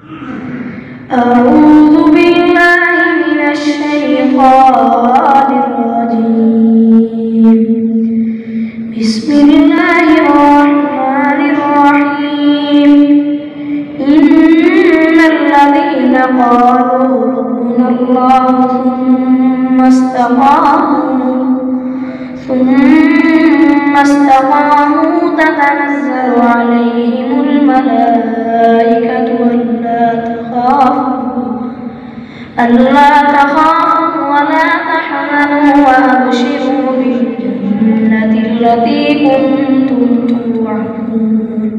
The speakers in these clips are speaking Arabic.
أعوذ بالله من الشيطان الرجيم. بسم الله الرحمن الرحيم. إن الذين قالوا ربنا الله ثم استقاموا تتنزل عليهم الملائكة ألا تخافوا ولا تحزنوا وأبشروا بالجنة التي كنتم توعدون.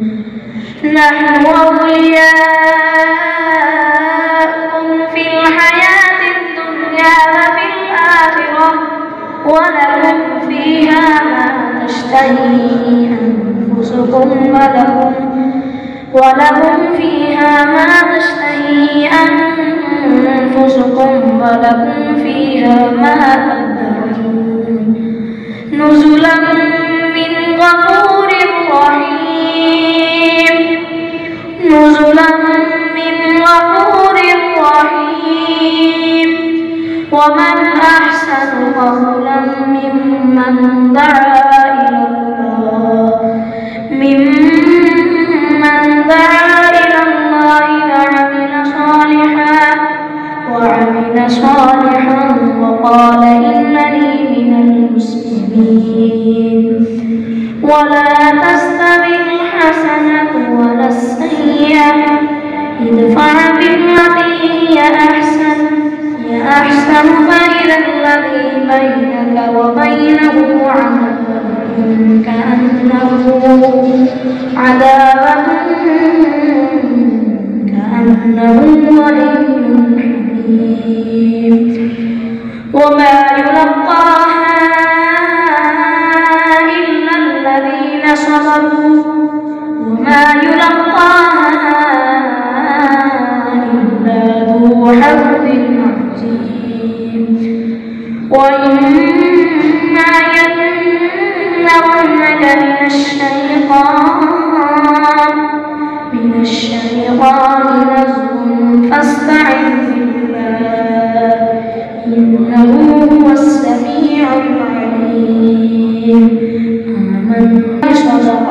نحن أولياؤكم في الحياة الدنيا وفي الآخرة ولكم فيها ما تشتهي أنفسكم ولكم فيها ما تشتهي أنفسكم ولكم فيها ما تدعون. نزلا من غفور رحيم. نزلا من غفور رحيم. ومن أحسن قولا ممن دعا إلى الله وعمل صالحا وقال إنني من المسلمين. ولا تستوي الحسنة ولا السيئة ادفع بالتي هي أحسن فإذا الذي بينك وبينه كأنه ولي حميم. وما يلقاها إلا الذين صبروا وما يلقاها إلا ذو حظ عظيم. وإما ينزغنك من الشيطان نزغ فاستعذ بالله إنه هو السميع العليم. آمن. صدق